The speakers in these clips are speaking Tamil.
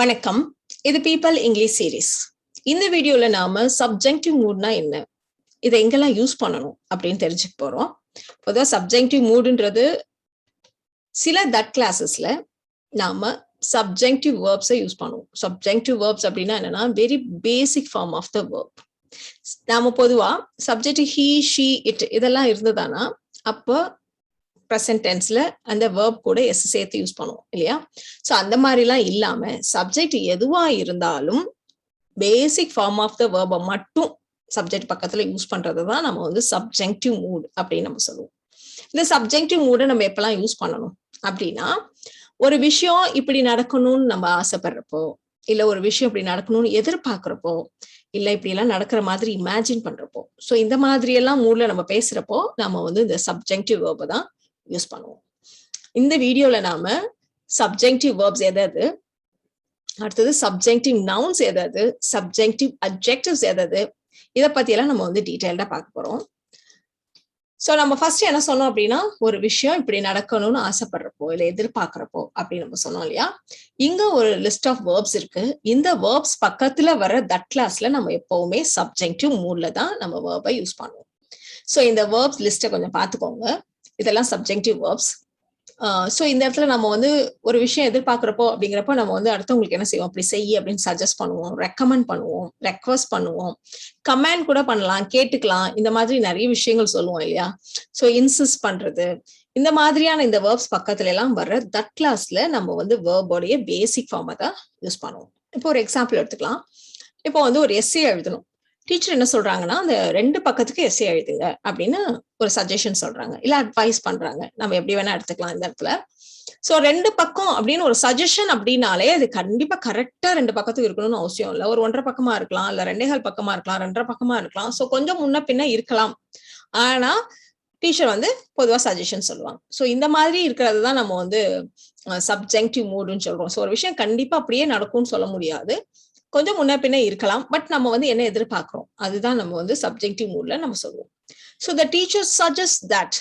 வணக்கம். இது பீப்பிள் இங்கிலீஷ் சீரீஸ். இந்த வீடியோல நாம சப்ஜெக்டிவ் மூட்னா என்ன, இதை எங்கெல்லாம் யூஸ் பண்ணணும் அப்படின்னு தெரிஞ்சுக்க போறோம். பொதுவா சப்ஜெக்டிவ் மூடுன்றது சில தட் கிளாஸஸ்ல நாம சப்ஜெக்டிவ் வேர்ப்ஸை யூஸ் பண்ணுவோம். சப்ஜெக்டிவ் வேர்ப்ஸ் அப்படின்னா என்னன்னா very basic form of the verb. நாம பொதுவா சப்ஜெக்ட் ஹீ, ஷீ, இட் இதெல்லாம் இருந்ததானா அப்போ ப்ரெசன்ட் டென்ஸ்ல அந்த வேர்ப் கூட எஸ் சேர்த்து யூஸ் பண்ணுவோம் இல்லையா? ஸோ அந்த மாதிரிலாம் இல்லாம சப்ஜெக்ட் எதுவா இருந்தாலும் பேசிக் ஃபார்ம் ஆஃப் த வேர்பை மட்டும் சப்ஜெக்ட் பக்கத்துல யூஸ் பண்றது தான் நம்ம வந்து சப்ஜெக்டிவ் மூட் அப்படின்னு நம்ம சொல்லுவோம். இந்த சப்ஜெக்டிவ் மூடை நம்ம எப்பெல்லாம் யூஸ் பண்ணணும் அப்படின்னா, ஒரு விஷயம் இப்படி நடக்கணும்னு நம்ம ஆசைப்படுறப்போ, இல்ல ஒரு விஷயம் இப்படி நடக்கணும்னு எதிர்பார்க்கிறப்போ, இல்ல இப்படி எல்லாம் நடக்கிற மாதிரி இமேஜின் பண்றப்போ, ஸோ இந்த மாதிரி எல்லாம் மூட்ல நம்ம பேசுறப்போ நம்ம வந்து இந்த சப்ஜெக்டிவ் வேர்பை தான் யூஸ் பண்ணுவோம். இந்த வீடியோல நாம சப்ஜெக்டிவ் வேர்ப்ஸ் எதாவது, அடுத்தது சப்ஜெக்டிவ் நவுன்ஸ் எதாவது, சப்ஜெக்டிவ் அட்ஜெக்டிவ்ஸ் எதாவது, இதை பத்தி எல்லாம் நம்ம வந்து டீடைல்டா பார்க்க போறோம். சோ நம்ம ஃபர்ஸ்ட் என்ன சொன்னோம் அப்படின்னா, ஒரு விஷயம் இப்படி நடக்கணும்னு ஆசைப்படுறப்போ இல்ல எதிர்பார்க்கிறப்போ அப்படின்னு நம்ம சொன்னோம் இல்லையா? இங்க ஒரு லிஸ்ட் ஆஃப் வேர்ப்ஸ் இருக்கு. இந்த வேர்ப்ஸ் பக்கத்துல வர தட் கிளாஸ்ல நம்ம எப்பவுமே சப்ஜெக்டிவ் மூட்ல தான் நம்ம வேர்பை யூஸ் பண்ணுவோம். சோ இந்த வேர்ப்ஸ் லிஸ்ட்டை கொஞ்சம் பார்த்துக்கோங்க. இதெல்லாம் சப்ஜெக்டிவ் வேர்ப்ஸ். ஸோ இந்த இடத்துல நம்ம வந்து ஒரு விஷயம் எதிர்பார்க்கிறப்போ அப்படிங்கிறப்போ நம்ம வந்து அடுத்தவங்களுக்கு என்ன செய்வோம், அப்படி செய்ய அப்படின்னு சஜஸ்ட் பண்ணுவோம், ரெக்கமெண்ட் பண்ணுவோம், ரெக்வஸ்ட் பண்ணுவோம், கமெண்ட் கூட பண்ணலாம், கேட்டுக்கலாம், இந்த மாதிரி நிறைய விஷயங்கள் சொல்லுவோம் இல்லையா? ஸோ இன்சிஸ்ட் பண்றது, இந்த மாதிரியான இந்த வேர்ப்ஸ் பக்கத்துல எல்லாம் வர்ற தட் கிளாஸ்ல நம்ம வந்து வேர்போடைய பேசிக் ஃபார்மை தான் யூஸ் பண்ணுவோம். இப்போ ஒரு எக்ஸாம்பிள் எடுத்துக்கலாம். இப்போ வந்து ஒரு எஸ்ஸே எழுதணும். டீச்சர் என்ன சொல்றாங்கன்னா, அந்த 2 பக்கத்துக்கு எஸ்ஸே எழுதுங்க அப்படின்னு ஒரு சஜஷன் சொல்றாங்க, இல்ல அட்வைஸ் பண்றாங்க. நம்ம எப்படி வேணா எடுத்துக்கலாம் இந்த இடத்துல. சோ 2 பக்கம் அப்படின்னு ஒரு சஜஷன் அப்படின்னாலே அது கண்டிப்பா கரெக்டா 2 பக்கத்துக்கு இருக்கணும்னு அவசியம் இல்லை. ஒரு 1.5 பக்கமா இருக்கலாம், இல்ல 2.25 பக்கமா இருக்கலாம், 2.5 பக்கமா இருக்கலாம். சோ கொஞ்சம் முன்ன பின்ன இருக்கலாம். ஆனா டீச்சர் வந்து பொதுவா சஜஷன் சொல்லுவாங்க. சோ இந்த மாதிரி இருக்கிறது தான் நம்ம வந்து சப்ஜெக்டிவ் மூடுன்னு சொல்றோம். சோ ஒரு விஷயம் கண்டிப்பா அப்படியே நடக்கும்னு சொல்ல முடியாது, கொஞ்சம் முன்ன பின்ன இருக்கலாம். பட் நம்ம வந்து என்ன எதிர்பார்க்கிறோம் அதுதான் நம்ம வந்து சப்ஜெக்டிவ் மூட்ல நம்ம சொல்லுவோம். So the teacher suggest that.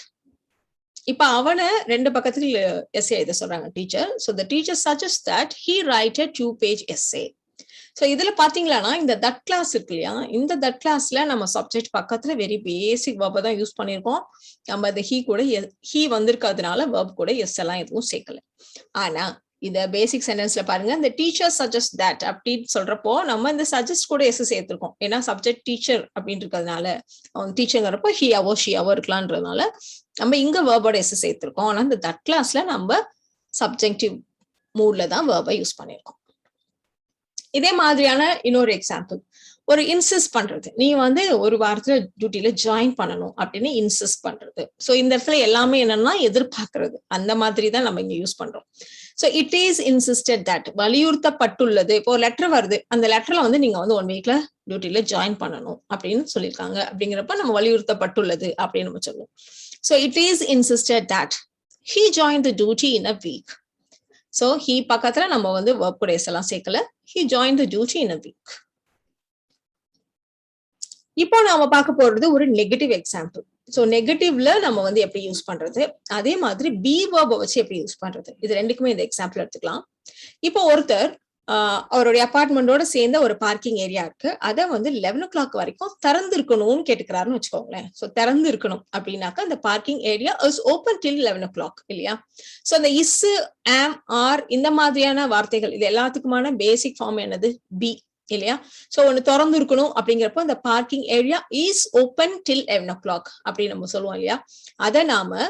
இப்ப அவனை 2 பக்கத்துல எஸ்ஏ எழுத சொல்றாங்க teacher. So the teacher suggest that he right a 2-page essay. So இதுல பாத்தீங்கன்னா இந்த தட் கிளாஸ் இருக்கு இல்லையா, இந்த தட் கிளாஸ்ல நம்ம சப்ஜெக்ட் பக்கத்துல வெரி பேசிக் வேர்பை தான் யூஸ் பண்ணியிருக்கோம். நம்ம இந்த ஹீ கூட ஹீ வந்திருக்கிறதுனால வேர்ப் கூட எஸ் எல்லாம் எதுவும் சேர்க்கல. ஆனா இந்த பேசிக் சென்டென்ஸ்ல பாருங்க, இந்த டீச்சர் சஜஸ்ட் தட் அப்படின்னு சொல்றப்போ நம்ம இந்த சஜஸ்ட் கூட எஸ் சேர்த்திருக்கோம். ஏன்னா சப்ஜெக்ட் டீச்சர் அப்படின்னு இருக்கிறதுனால, டீச்சர்ங்கிறப்போ ஹி அவோ ஷி அவோ இருக்கலான்றதுனால நம்ம இங்க வேர்போட எஸ் சேர்த்திருக்கோம். ஆனா இந்த தட் கிளாஸ்ல நம்ம சப்ஜெக்டிவ் மூட்ல தான் வேர்பை யூஸ் பண்ணியிருக்கோம். இதே மாதிரியான இன்னொரு எக்ஸாம்பிள், ஒரு இன்சிஸ்ட் பண்றது. நீ வந்து ஒரு வாரத்துல டியூட்டில ஜாயின் பண்ணணும் அப்படின்னு இன்சிஸ்ட் பண்றது. சோ இந்த இடத்துல எல்லாமே என்னன்னா எதிர்பார்க்கிறது, அந்த மாதிரி தான் நம்ம இங்க யூஸ் பண்றோம். So it is insisted that, வலியுறுத்தப்பட்டுள்ளது. இப்போ ஒரு லெட்டர் வருது, அந்த லெட்டர்ல வந்து நீங்க வந்து 1 வீக்ல டியூட்டில ஜாயின் பண்ணணும் அப்படின்னு சொல்லியிருக்காங்க. அப்படிங்கிறப்ப நம்ம வலியுறுத்தப்பட்டுள்ளது அப்படின்னு நம்ம சொல்லுவோம். So it is insisted that he joined the duty in a week. So he பக்கத்துல நம்ம வந்து verb கூட s எல்லாம் சேர்க்கல, he joined the duty in a week. இப்போ நாம பார்க்க போறது ஒரு நெகட்டிவ் எக்ஸாம்பிள். சோ நெகட்டிவ்ல நம்ம வந்து எப்படி யூஸ் பண்றது, அதே மாதிரி பி வேர்பை வச்சு எப்படி யூஸ் பண்றது, இது ரெண்டுக்குமே இந்த எக்ஸாம்பிள் எடுத்துக்கலாம். இப்போ ஒருத்தர் அவருடைய அபார்ட்மெண்டோட சேர்ந்த ஒரு பார்க்கிங் ஏரியா இருக்கு, அதை வந்து 11 o'clock வரைக்கும் திறந்து இருக்கணும்னு கேட்டுக்கிறாருன்னு வச்சுக்கோங்களேன். சோ திறந்து இருக்கணும் அப்படின்னாக்கா இந்த parking area is open till 11 o'clock இல்லையா? சோ அந்த இஸ், ஆம், ஆர் இந்த மாதிரியான வார்த்தைகள் இது எல்லாத்துக்குமான பேசிக் ஃபார்ம் என்னது, பி இல்லையா? சோ ஒண்ணு திறந்து இருக்கணும் அப்படிங்கிறப்போ இந்த parking area is open till 11 o'clock அப்படின்னு நம்ம சொல்லுவோம் இல்லையா? அதை நாம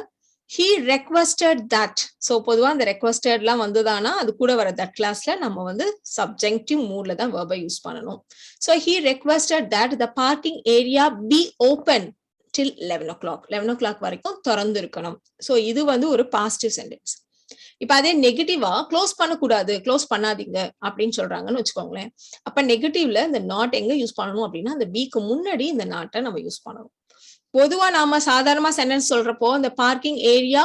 he requested that. சோ பொதுவா அந்த requested எல்லாம் வந்ததானா அது கூட வர that கிளாஸ்ல நம்ம வந்து சப்ஜெக்டிவ் மூட்ல தான் verb யூஸ் பண்ணணும். So he requested that the parking area be open till 11 o'clock. 11 o'clock வரைக்கும் திறந்து இருக்கணும். சோ இது வந்து ஒரு பாசிட்டிவ் சென்டென்ஸ். இப்ப அதே நெகட்டிவா க்ளோஸ் பண்ணக்கூடாது, க்ளோஸ் பண்ணாதீங்க அப்படின்னு சொல்றாங்கன்னு வச்சுக்கோங்களேன். அப்ப நெகட்டிவ்ல இந்த நாட் எங்க யூஸ் பண்ணணும் அப்படின்னா, அந்த பிக்கு முன்னாடி இந்த நாட்டை நம்ம யூஸ் பண்ணணும். பொதுவா நாம சாதாரணமா சென்டென்ஸ் சொல்றப்போ இந்த parking area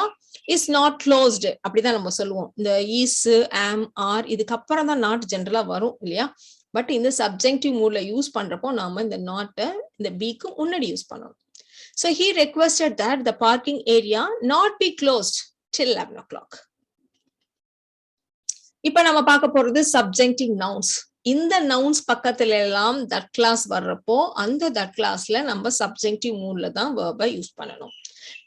is not closed அப்படிதான் நம்ம சொல்லுவோம். இந்த இஸ், ஆம், ஆர் இதுக்கப்புறம் தான் நாட் ஜென்ரலா வரும் இல்லையா? பட் இந்த சப்ஜெக்டிவ் மூட்ல யூஸ் பண்றப்போ நாம இந்த நாட்டை இந்த பிக்கு முன்னாடி யூஸ் பண்ணணும். So he requested that the parking area not be closed till 11 o'clock. இப்ப நம்ம பார்க்க போறது சப்ஜெக்டிவ் நவுன்ஸ். இந்த நவுன்ஸ் பக்கத்துல எல்லாம் தட் கிளாஸ் வர்றப்போ அந்த தட் கிளாஸ்ல நம்ம சப்ஜெக்டிவ் மூட்ல தான் வேர்பை யூஸ் பண்ணணும்.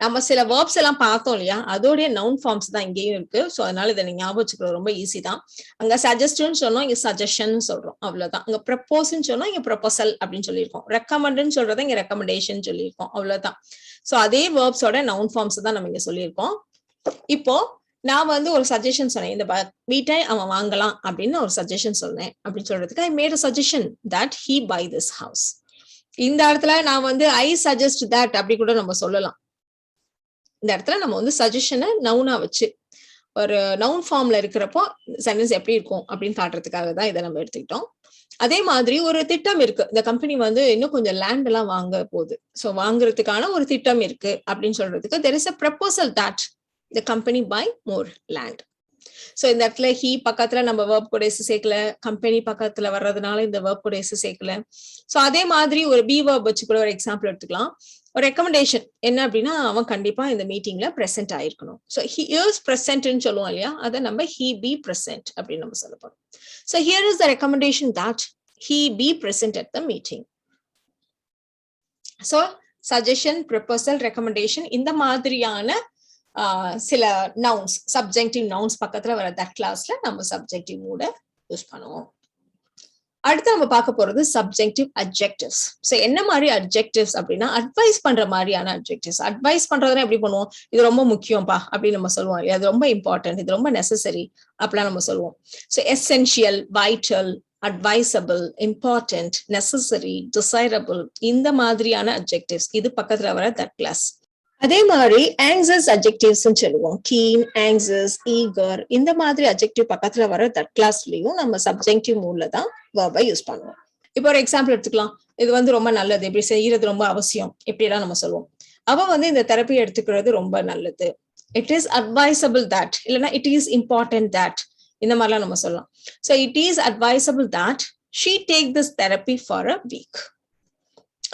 நம்ம சில வேர்ப்ஸ் எல்லாம் பார்த்தோம் இல்லையா, அதோடைய நவுன் ஃபார்ம்ஸ் தான் இங்கேயும் இருக்கு. ஸோ அதனால இதை நீங்க ஞாபகம் வச்சுக்கிறது ரொம்ப ஈஸி தான். அங்க சஜஸ்ட்னு சொன்னோம், இங்க சஜஷன் சொல்றோம், அவ்வளவுதான். அங்க ப்ரப்போஸ்ன்னு சொன்னோம், இங்க ப்ரப்போசல் அப்படின்னு சொல்லியிருக்கோம். ரெக்கமெண்ட்னு சொல்றதை இங்க ரெக்கமெண்டேஷன் சொல்லியிருக்கோம், அவ்வளவுதான். ஸோ அதே வேர்ப்ஸோட நவுன் ஃபார்ம்ஸ் தான் நம்ம இங்க சொல்லியிருக்கோம். இப்போ நான் வந்து ஒரு சஜஷன் சொன்னேன், இந்த வீட்டை அவன் வாங்கலாம் அப்படின்னு ஒரு சஜஷன் சொன்னேன். அப்படின்னு சொல்றதுக்கு I made a suggestion that he buy this house. இந்த இடத்துல நான் வந்து ஐ சஜஸ்ட் தட் அப்படி கூட நம்ம சொல்லலாம். இந்த இடத்துல நம்ம வந்து சஜஷனை நவுனா வச்சு ஒரு நவுன் ஃபார்ம்ல இருக்கிறப்போ சென்டென்ஸ் எப்படி இருக்கும் அப்படின்னு காட்டுறதுக்காக தான் இதை நம்ம எடுத்துக்கிட்டோம். அதே மாதிரி ஒரு திட்டம் இருக்கு, இந்த கம்பெனி வந்து இன்னும் கொஞ்சம் லேண்ட் எல்லாம் வாங்க போகுது, ஸோ வாங்குறதுக்கான ஒரு திட்டம் இருக்கு அப்படின்னு சொல்றதுக்கு there is a proposal that the company buy more land. So இந்த இடத்துல he பக்கத்துல நம்ம verb கூட s சேர்க்கல, கம்பெனி பக்கத்துல வர்றதுனால இந்த verb கூட s சேர்க்கல. சோ அதே மாதிரி ஒரு be verb வச்சு கூட ஒரு எக்ஸாம்பிள் எடுத்துக்கலாம். ஒரு ரெக்கமெண்டேஷன் என்ன அப்படின்னா, அவன் கண்டிப்பா இந்த மீட்டிங்ல பிரசன்ட் ஆயிருக்கணும். சோ he is present ன்னு சொல்லுவோம் இல்லையா, அதை நம்ம he be present அப்படின்னு நம்ம சொல்ல போறோம். So here is the recommendation that he be present at the meeting. So suggestion, proposal, recommendation இந்த மாதிரியான சில நவுன்ஸ், சப்ஜெக்டிவ் நவுன்ஸ் பக்கத்துல வர தட் கிளாஸ்ல நம்ம சப்ஜெக்டிவ் மூட யூஸ் பண்ணுவோம். அடுத்து நம்ம பார்க்க போறது சப்ஜெக்டிவ் அட்ஜெக்டிவ்ஸ். சோ என்ன மாதிரி அட்ஜெக்டிவ்ஸ் அப்படின்னா, அட்வைஸ் பண்ற மாதிரியான அட்ஜெக்டிவ்ஸ். அட்வைஸ் பண்றதுனா எப்படி பண்ணுவோம், இது ரொம்ப முக்கியம்பா அப்படின்னு நம்ம சொல்லுவோம் இல்லையா, அது ரொம்ப இம்பார்ட்டன்ட், இது ரொம்ப நெசசரி அப்படிலாம் நம்ம சொல்லுவோம். So essential, vital, advisable, important, necessary, desirable இந்த மாதிரியான adjectives இது பக்கத்துல வர that class. அதே மாதிரி anxious adjectives சொல்லுவோம். keen, anxious, eager இந்த மாதிரி adjective பக்கத்துல வர that classலயும் நம்ம subjunctive moodல தான் verb யூஸ் பண்ணுவோம். இப்போ ஒரு எக்ஸாம்பிள் எடுத்துக்கலாம். இது வந்து ரொம்ப நல்லது, இப்படி செய்யறது ரொம்ப அவசியம், இப்படிலாம் நம்ம சொல்லுவோம். அவ வந்து இந்த தெரப்பி எடுத்துக்கிறது ரொம்ப நல்லது. It is advisable that, இல்லைன்னா it is important that இந்த மாதிரிலாம் நம்ம சொல்லலாம். So it is advisable that she take this therapy for a week.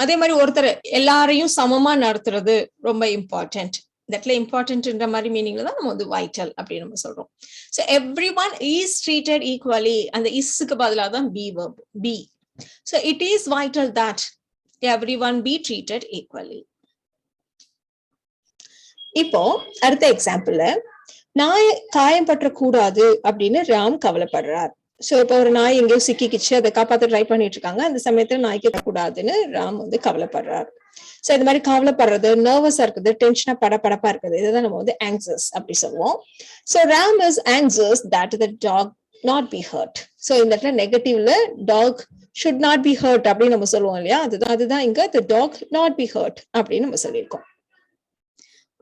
அதே மாதிரி ஒருத்தர் எல்லாரையும் சமமா நடத்துறது ரொம்ப இம்பார்ட்டன்ட். தட்ல இம்பார்ட்டன்ட்ன்ற மாதிரி மீனிங்ல தான் நம்ம வந்து வைட்டல் அப்படின்னு நம்ம சொல்றோம். So everyone is treated equally. அந்த isக்கு பதிலா தான் be verb, be. So it is vital that everyone be treated equally. இப்போ அடுத்த எக்ஸாம்பிள்ல, நாய் காயம் பற்ற கூடாது அப்படின்னு ராம் கவலைப்படுறார். சோ இப்ப ஒரு நாய் எங்கேயோ சிக்கிக்கிச்சு, அதை காப்பாத்த ட்ரை பண்ணிட்டு இருக்காங்க. அந்த சமயத்துல நாய்க்கு கூடாதுன்னு ராம் வந்து கவலைப்படுறார். சோ இந்த மாதிரி கவலைப்படுறது, நர்வஸா இருக்குது, டென்ஷனா படப்படப்பா இருக்குது, இதுதான் நம்ம வந்து ஆங்ஸியஸ் அப்படி சொல்லுவோம். So Ram is anxious that the dog not be hurt. So இந்த இடத்துல நெகட்டிவ்ல dog should not be hurt அப்படின்னு நம்ம சொல்லுவோம் இல்லையா, அதுதான் இங்க the dog not be hurt அப்படின்னு நம்ம சொல்லியிருக்கோம்.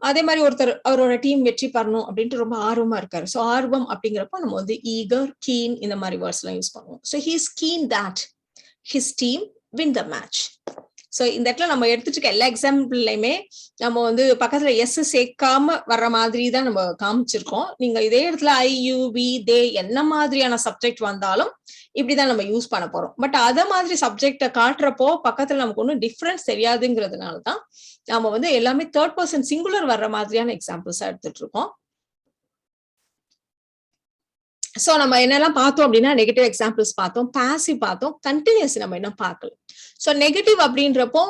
அதே மாதிரி ஒருத்தர் அவரோட டீம் வெற்றி பெறணும் அப்படின்ட்டு ரொம்ப ஆர்வமா இருக்காரு. சோ ஆர்வம் அப்படிங்கிறப்ப நம்ம வந்து ஈகர், கீன் இந்த மாதிரி வேர்ட்ஸ் எல்லாம் யூஸ் பண்ணுவோம். So he is keen that his team win the match. So இந்த இடத்துல நம்ம எடுத்துட்டு இருக்க எல்லா எக்ஸாம்பிள்லயுமே நம்ம வந்து பக்கத்துல எஸ் சேர்க்காம வர்ற மாதிரி தான் நம்ம காமிச்சிருக்கோம். நீங்க இதே இடத்துல ஐ, யூ, வி, தே என்ன மாதிரியான சப்ஜெக்ட் வந்தாலும் இப்படிதான் நம்ம யூஸ் பண்ண போறோம். பட் அத மாதிரி சப்ஜெக்ட காட்டுறப்போ பக்கத்துல நமக்கு ஒன்னும் டிஃபரன்ஸ் தெரியாதுங்கிறதுனாலதான் நாம வந்து எல்லாமே தேர்ட் பர்சன் சிங்குலர் வர்ற மாதிரியான எக்ஸாம்பிள்ஸா எடுத்துட்டு இருக்கோம். சோ நம்ம என்னெல்லாம் பார்த்தோம் அப்படின்னா, நெகட்டிவ் எக்ஸாம்பிள்ஸ் பார்த்தோம், பாசிவ் பார்த்தோம், கண்டினியூஸ் நம்ம என்ன பார்க்கல. சோ நெகட்டிவ் அப்படின்றப்போ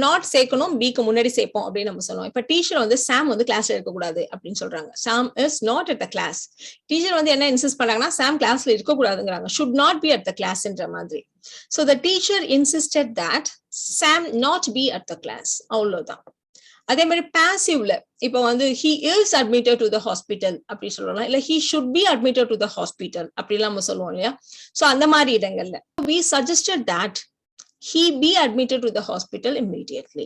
நாட் சேர்க்கணும், பிக்கு முன்னாடி சேர்ப்போம் அப்படின்னு நம்ம சொல்லுவோம். இப்ப டீச்சர் வந்து சாம் வந்து கிளாஸ்ல இருக்கக்கூடாது அப்படின்னு சொல்றாங்க. Sam is not at the class. Teacher வந்து என்ன இன்சிஸ்ட் பண்றாங்கன்னா, சாம் கிளாஸ்ல இருக்கக்கூடாதுங்கிறாங்க. Should not be at the கிளாஸ்ன்ற மாதிரி. So the teacher insisted that Sam not be at the class, அவ்வளவுதான். அதே மாதிரி பாசிவ்ல இப்ப வந்து he is admitted to the hospital அப்படி சொல்லலாம், இல்ல he should be admitted to the hospital அப்படிலாம் நம்ம சொல்லுவோம் இல்லையா. சோ அந்த மாதிரி இடங்கள்ல we suggested that he be admitted to the hospital immediately.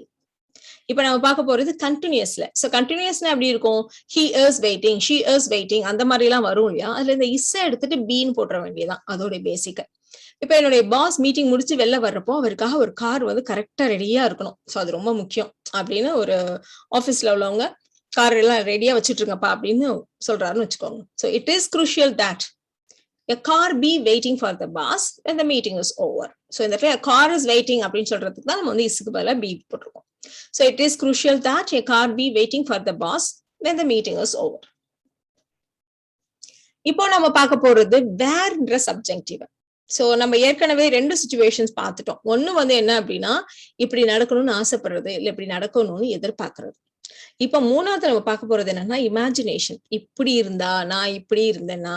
இப்ப நம்ம பார்க்க போறது கண்டினியூஸ்ல. சோ கண்டினியூஸ்னா எப்படி இருக்கும், he is waiting, she is waiting அந்த மாதிரி எல்லாம் வரும் இல்லையா. அதுல இந்த இஸ் எடுத்துட்டு பீன்னு போட்டுற வேண்டியதான், அதோட பேசிக். இப்ப என்னுடைய பாஸ் மீட்டிங் முடிச்சு வெளில வர்றப்போ அவருக்காக ஒரு கார் வந்து கரெக்டா ரெடியா இருக்கணும். சோ அது ரொம்ப முக்கியம் அப்படின்னு ஒரு ஆபீஸ்ல உள்ளவங்க கார் எல்லாம் ரெடியா வச்சுட்டு இருங்கப்பா அப்படின்னு சொல்றாருன்னு வச்சுக்கோங்க. So it is crucial that a car be waiting for the boss when the meeting is over. So இந்த இடத்துல car is waiting அப்படின்னு சொல்றதுக்கு தான் நம்ம வந்து isக்கு பதிலா be போட்டிருக்கோம். So it is crucial that a car be waiting for the boss when the meeting is over. இப்போ நம்ம பார்க்க போறது வேர்ன்ற சப்ஜெக்டிவ். சோ நம்ம ஏற்கனவே 2 சிச்சுவேஷன்ஸ் பார்த்துட்டோம். ஒண்ணு வந்து என்ன அப்படின்னா, இப்படி நடக்கணும்னு ஆசைப்படுறது, இல்ல இப்படி நடக்கணும்னு எதிர்பார்க்கிறது. இப்ப 3வது நம்ம பார்க்க போறது என்னன்னா, இமேஜினேஷன். இப்படி இருந்தா, நான் இப்படி இருந்தேன்னா,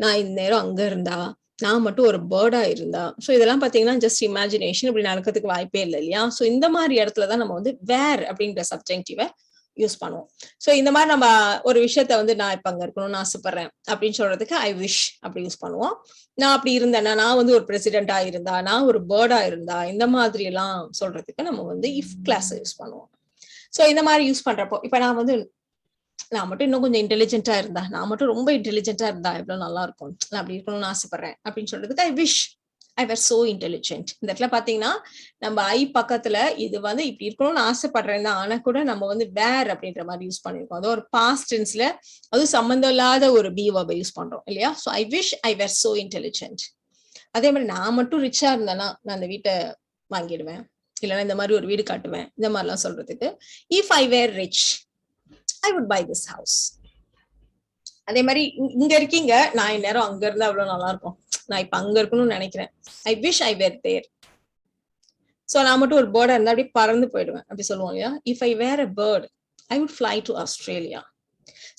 நான் இந்நேரம் அங்க இருந்தா, நான் மட்டும் ஒரு பேர்டா இருந்தா, சோ இதெல்லாம் பார்த்தீங்கன்னா ஜஸ்ட் இமேஜினேஷன். இப்படி நடக்கிறதுக்கு வாய்ப்பே இல்ல இல்லையா? சோ இந்த மாரி இடத்துல தான் நம்ம வந்து வேர் அப்படின்ற சப்ஜெக்டிவ யூஸ் பண்ணுவோம். சோ இந்த மாரி நம்ம ஒரு விஷயத்த வந்து நான் இப்ப அங்க இருக்கணும்னு ஆசைப்படுறேன் அப்படின்னு சொல்றதுக்கு ஐ விஷ் அப்படி யூஸ் பண்ணுவோம். நான் அப்படி இருந்தேன்னா, நான் வந்து ஒரு பிரசிடென்ட்டா இருந்தா, நான் ஒரு பேர்டா இருந்தா, இந்த மாதிரி எல்லாம் சொல்றதுக்கு நம்ம வந்து இஃப் கிளாஸ் யூஸ் பண்ணுவோம். சோ இந்த மாதிரி யூஸ் பண்றப்போ, இப்ப நான் மட்டும் இன்னும் கொஞ்சம் இன்டெலிஜென்ட்டா இருந்தா, நான் மட்டும் ரொம்ப இன்டெலிஜென்ட்டா இருந்தா எவ்வளவு நல்லா இருக்கும். நான் அப்படி இருக்கணும்னு ஆசைப்படுறேன் அப்படின்னு சொல்றதுக்கு I wish I were so intelligent. இந்த இடத்துல பாத்தீங்கன்னா, நம்ம ஐ பக்கத்துல இது வந்து இப்படி இருக்கணும்னு ஆசைப்படுறேன் தான். ஆனா கூட நம்ம வந்து வேர் அப்படின்ற மாதிரி யூஸ் பண்ணிருக்கோம். அது ஒரு பாஸ்ட் டென்ஸ்ல அதுவும் சம்பந்தம் இல்லாத ஒரு பி வெர்பை யூஸ் பண்றோம் இல்லையா? So I wish I were so intelligent. அதே மாதிரி நான் மட்டும் ரிச்சா இருந்தேன்னா, நான் அந்த வீட்டை வாங்கிடுவேன். இல்லைன்னா இந்த மாதிரி ஒரு வீடு காட்டுவேன். இந்த மாதிரிலாம் சொல்றதுக்கு if I were rich I would buy this house. அதே மாதிரி இங்க இருக்கீங்க, நான் இந்நேரம் அங்க இருந்தா அவ்வளவு நல்லா இருக்கும். நான் இப்ப அங்க இருக்கணும்னு நினைக்கிறேன். I wish I where there. So நான் மட்டும் ஒரு பேர்டா இருந்தா அப்படியே பறந்து போயிடுவேன் அப்படி சொல்லுவோம் இல்லையா? If I were a bird I would fly to Australia.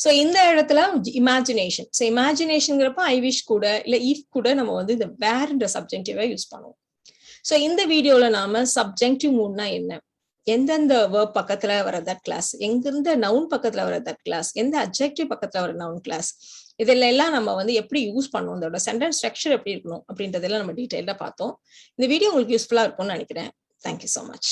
So இந்த இடத்துல இமேஜினேஷன். சோ இமேஜினேஷன்ங்கிறப்ப ஐ விஷ் கூட இல்ல இஃப் கூட நம்ம வந்து இந்த வேர்ன்ற சப்ஜெக்டிவா யூஸ் பண்ணுவோம். சோ இந்த வீடியோல நாம சப்ஜெக்டிவ் மூட்னா என்ன, எந்தெந்த வேர்ப் பக்கத்துல வர தட் கிளாஸ், எங்கிருந்த நவுன் பக்கத்துல வர தட் கிளாஸ், எந்த அட்ஜெக்டிவ் பக்கத்துல வர நவுன் கிளாஸ், இதுல எல்லாம் நம்ம வந்து எப்படி யூஸ் பண்ணுவோம், இதோட சென்டென்ஸ் ஸ்ட்ரக்சர் எப்படி இருக்கணும் அப்படின்றதெல்லாம் நம்ம டீடைல்டா பார்த்தோம். இந்த வீடியோ உங்களுக்கு யூஸ்ஃபுல்லா இருக்கும்னு நினைக்கிறேன். Thank you so much.